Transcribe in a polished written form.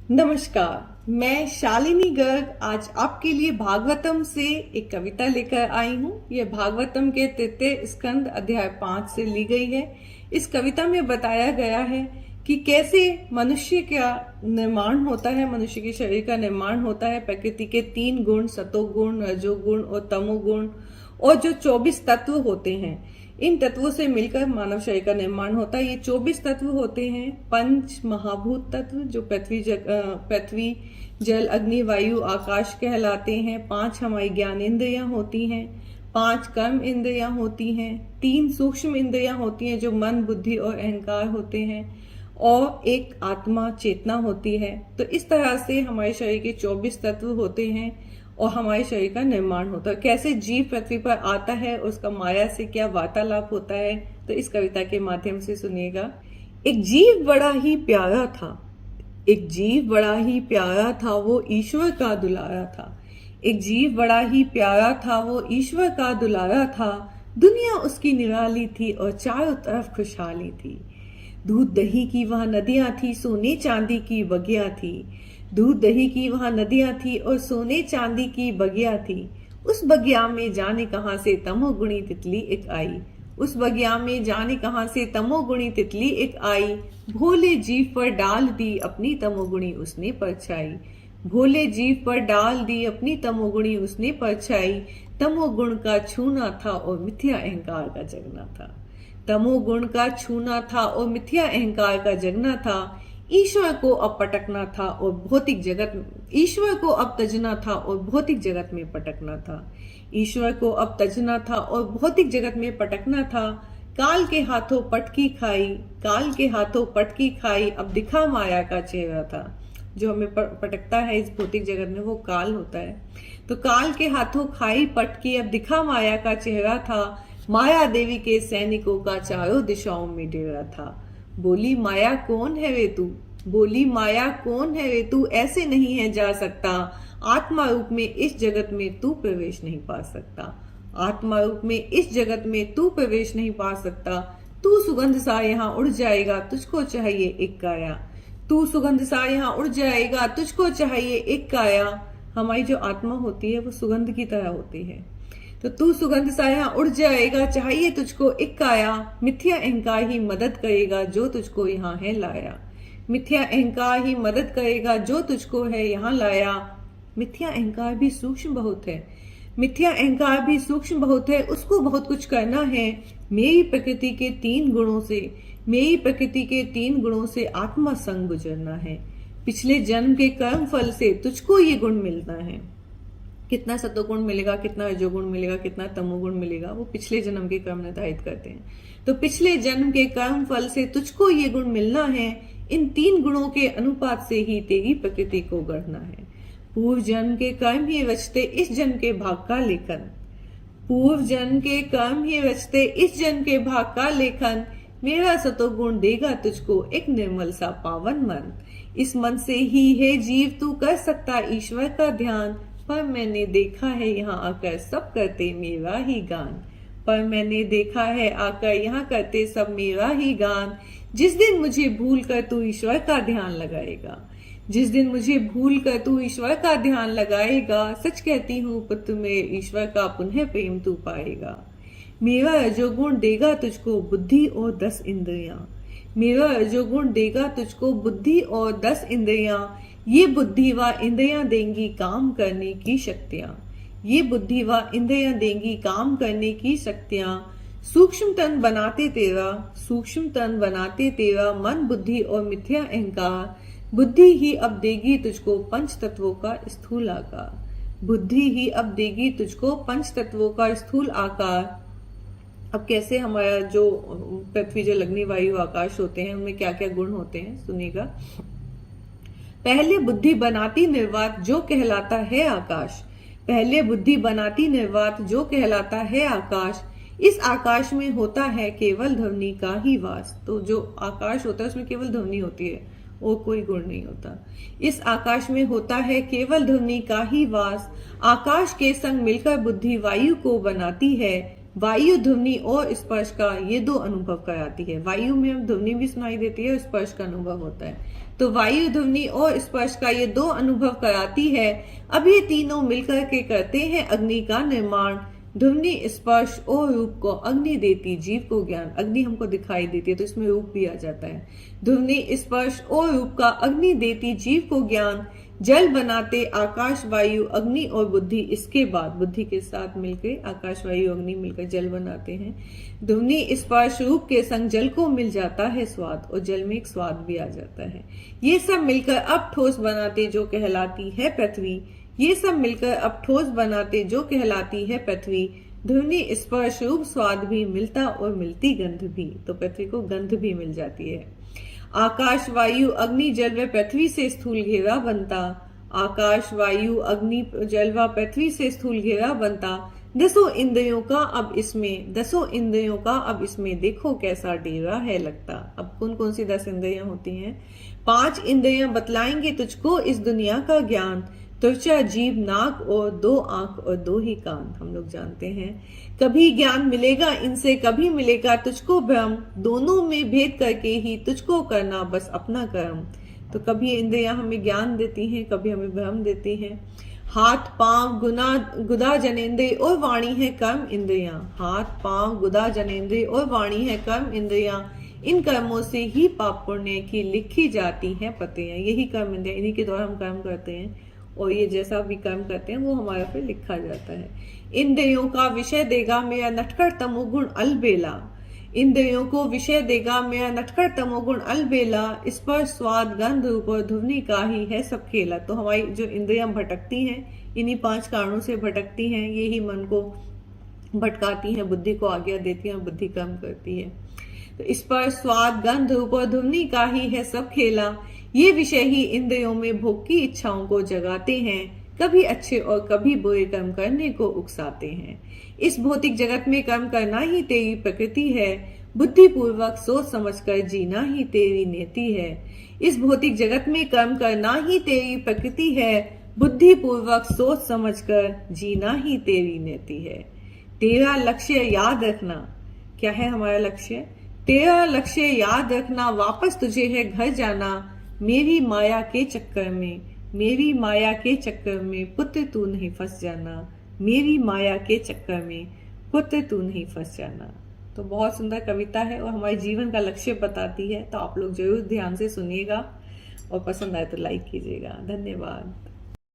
नमस्कार, मैं शालिनी गर्ग आज आपके लिए भागवतम से एक कविता लेकर आई हूँ। यह भागवतम के तृतीय स्कंद अध्याय 5 से ली गई है। इस कविता में बताया गया है कि कैसे मनुष्य का निर्माण होता है, मनुष्य के शरीर का निर्माण होता है। प्रकृति के 3 गुण, सतोगुण, रजोगुण और तमोगुण, और जो 24 तत्व होते हैं, इन तत्वों से मिलकर मानव शरीर का निर्माण होता है। ये 24 तत्व होते हैं पंच महाभूत तत्व, जो पृथ्वी जल अग्नि वायु आकाश कहलाते हैं। 5 हमारी ज्ञान इंद्रियां होती हैं, 5 कर्म इंद्रियां होती हैं, 3 सूक्ष्म इंद्रियां होती हैं जो मन, बुद्धि और अहंकार होते हैं, और एक आत्मा चेतना होती है। तो इस तरह से हमारे शरीर के 24 तत्व होते हैं और हमारे शरीर का निर्माण होता है। कैसे जीव पृथ्वी पर आता है, उसका माया से क्या वार्तालाप होता है, तो इस कविता के माध्यम से सुनिएगा। एक जीव बड़ा ही प्यारा था, एक जीव बड़ा ही प्यारा था, वो ईश्वर का दुलारा था। एक जीव बड़ा ही प्यारा था, वो ईश्वर का दुलारा था। दुनिया उसकी निराली थी और चारों तरफ खुशहाली थी। दूध दही की वहां नदियां थी, सोने चांदी की बगिया थी। दूध दही की वहां नदियां थी और सोने चांदी की बगिया थी। उस बगिया में जाने कहां से तमोगुणी तितली एक आई। उस बगिया में जाने कहां से तमोगुणी तितली एक आई। भोले जीव पर डाल दी अपनी तमोगुणी उसने परछाई। भोले जीव पर डाल दी अपनी तमोगुणी उसने परछाई। तमोगुण का छूना था और मिथ्या अहंकार का जगना था। तमोगुण का छूना था और मिथ्या अहंकार का जगना था। ईश्वर को अब पटकना था और भौतिक जगत, ईश्वर को अब तजना था और भौतिक जगत में पटकना था। ईश्वर को अब तजना था और भौतिक जगत में पटकना था। काल के हाथों पटकी खाई, काल के हाथों पटकी खाई, अब दिखा माया का चेहरा था। जो हमें पटकता है इस भौतिक जगत में वो काल होता है। तो काल के हाथों खाई पटकी, अब दिखा माया का चेहरा था। माया देवी के सैनिकों का चारों दिशाओं में डेरा था। बोली माया कौन है वे तू, बोली माया कौन है वे तू, ऐसे नहीं है जा सकता। आत्मा रूप में इस जगत में तू प्रवेश नहीं पा सकता। आत्मा रूप में इस जगत में तू प्रवेश नहीं पा सकता। तू सुगंध सा यहाँ उड़ जाएगा, तुझको चाहिए एक काया। तू सुगंध सा यहाँ उड़ जाएगा, तुझको चाहिए एक काया। हमारी जो आत्मा होती है वो सुगंध की तरह होती है। तो तू सुगंध सा यहाँ उड़ जाएगा, चाहिए तुझको एक काया। मिथ्या अहंकार ही मदद करेगा जो तुझको यहाँ है लाया। मिथ्या अहंकार ही मदद करेगा जो तुझको है यहाँ लाया। मिथ्या अहंकार भी सूक्ष्म बहुत है, मिथ्या अहंकार भी सूक्ष्म बहुत है, उसको बहुत कुछ करना है। मेरी प्रकृति के 3 गुणों से, मेरी प्रकृति के 3 गुणों से आत्मा संग गुजरना है। पिछले जन्म के कर्म फल से तुझको ये गुण मिलना है। कितना सतोगुण मिलेगा, कितना रजोगुण मिलेगा, कितना तमोगुण मिलेगा, वो पिछले जन्म के कर्म निर्धारित करते हैं। तो पिछले जन्म के कर्म फल से तुझको ये गुण मिलना है। इन 3 गुणों के अनुपात से ही तेरी प्रकृति को गढ़ना है। पूर्व जन्म के कर्म ही रचते इस जन्म के भाग का लेखन। पूर्व जन्म के कर्म ही रचते इस जन्म के भाग का लेखन। मेरा सतोगुण देगा तुझको एक निर्मल सा पावन मन। इस मन से ही है जीव तू कर सकता ईश्वर का ध्यान। पर मैंने देखा है यहाँ आकर सब करते मेरा ही गान। पर मैंने देखा है आकर यहाँ करते सब मेरा ही गान। जिस दिन मुझे भूल कर तू ईश्वर का ध्यान लगाएगा, जिस दिन मुझे भूल कर तू ईश्वर का ध्यान लगाएगा, सच कहती हूँ पुत्र में ईश्वर का पुनः प्रेम तू पाएगा। मेरा रजोगुण देगा तुझको बुद्धि और 10 इंद्रियां। मेरा रजोगुण देगा तुझको बुद्धि और 10 इंद्रियां। ये बुद्धि व इंद्रियां देंगी काम करने की शक्तियां। ये बुद्धि व इंद्रियां देंगी काम करने की शक्तियां। सूक्ष्म तन बनाते तेरा, सूक्ष्म तन बनाते तेरा मन, बुद्धि और मिथ्या अहंकार। बुद्धि ही अब देगी तुझको पंच तत्वों का स्थूल आकार। बुद्धि ही अब देगी तुझको पंच तत्वों का स्थूल आकार। अब कैसे हमारा जो पृथ्वी जल अग्नि वायु आकाश होते हैं, उनमें क्या क्या गुण होते हैं सुनिएगा। पहले बुद्धि बनाती निर्वात जो कहलाता है आकाश। पहले बुद्धि बनाती निर्वात जो कहलाता है आकाश। इस आकाश में होता है केवल ध्वनि का ही वास। तो जो आकाश होता है उसमें केवल ध्वनि होती है और कोई गुण नहीं होता। इस आकाश में होता है केवल ध्वनि का ही वास। आकाश के संग मिलकर बुद्धि वायु को बनाती है। वायु ध्वनि और स्पर्श का ये दो अनुभव कराती है। वायु में हम ध्वनि भी सुनाई देती है और स्पर्श का अनुभव होता है। तो वायु ध्वनि और स्पर्श का ये दो अनुभव कराती है। अब ये तीनों मिलकर के करते हैं अग्नि का निर्माण। ध्वनि, स्पर्श और रूप को अग्नि देती जीव को ज्ञान। अग्नि हमको दिखाई देती है तो इसमें रूप भी आ जाता है। ध्वनि, स्पर्श और रूप का अग्नि देती जीव को ज्ञान। जल बनाते आकाश, वायु, अग्नि और बुद्धि। इसके बाद बुद्धि के साथ मिलकर आकाश, वायु, अग्नि मिलकर जल बनाते हैं। ध्वनि, स्पर्श, रूप के संग जल को मिल जाता है स्वाद, और जल में एक स्वाद भी आ जाता है। ये सब मिलकर अब ठोस बनाते जो कहलाती है पृथ्वी। ये सब मिलकर अब ठोस बनाते जो कहलाती है पृथ्वी। ध्वनि, स्पर्श, रूप, स्वाद भी मिलता और मिलती गंध भी। तो पृथ्वी को गंध भी मिल जाती है। आकाश, वायु, अग्नि, जल व पृथ्वी से स्थूल घेरा बनता। आकाश, वायु, अग्नि, जल व पृथ्वी से स्थूल घेरा बनता। दसों इंद्रियों का अब इसमें देखो कैसा डेरा है लगता। अब कौन कौन सी 10 इंद्रियां होती हैं? 5 इंद्रियां बतलाएंगे तुझको इस दुनिया का ज्ञान। त्वचा, जीभ, नाक और 2 आंख और 2 ही कान। हम लोग जानते हैं कभी ज्ञान मिलेगा इनसे, कभी मिलेगा तुझको भ्रम। दोनों में भेद करके ही तुझको करना बस अपना कर्म। तो कभी इंद्रियां हमें ज्ञान देती हैं, कभी हमें भ्रम देती हैं। हाथ, पांव, गुदा, जनेंद्रिय और वाणी है कर्म इंद्रियां। हाथ, पांव, गुदा, जनेंद्रिय और वाणी है कर्म इंद्रियां। इन कर्मों से ही पाप पुण्य की लिखी जाती है पतियां। यही कर्म इंद्रियां, इन्हीं के द्वारा हम कर्म करते हैं और ये जैसा भी कर्म करते हैं वो हमारा फिर लिखा जाता है। इंद्रियों का विषय देगा मेरा नटखट तमोगुण अलबेला। इंद्रियों को विषय देगा मेरा नटखट तमोगुण अलबेला। स्पर्श, स्वाद, गंध, रूप और ध्वनि का ही है सब खेला। तो हमारी जो इंद्रियां भटकती हैं इन्हीं 5 कारणों से भटकती हैं। यही मन को भटकाती हैं, बुद्धि को आज्ञा देती हैं और बुद्धि कर्म करती है। तो स्पर्श, स्वाद, गंध, रूप और ध्वनि का ही है सब खेला। ये विषय ही इंद्रियों में भोग की इच्छाओं को जगाते हैं। कभी अच्छे और कभी बुरे कर्म करने को उकसाते हैं। इस भौतिक जगत में कर्म करना ही तेरी प्रकृति है। बुद्धि पूर्वक सोच समझकर जीना ही तेरी नीति है। इस भौतिक जगत में कर्म करना ही तेरी प्रकृति है। बुद्धि पूर्वक सोच समझकर जीना ही तेरी नीति है। तेरा लक्ष्य याद रखना। क्या है हमारा लक्ष्य? तेरा लक्ष्य याद रखना, वापस तुझे है घर जाना। मेरी माया के चक्कर में पुत्र तू नहीं फंस जाना। मेरी माया के चक्कर में पुत्र तू नहीं फंस जाना। तो बहुत सुंदर कविता है और हमारे जीवन का लक्ष्य बताती है। तो आप लोग जरूर ध्यान से सुनिएगा और पसंद आए तो लाइक कीजिएगा। धन्यवाद।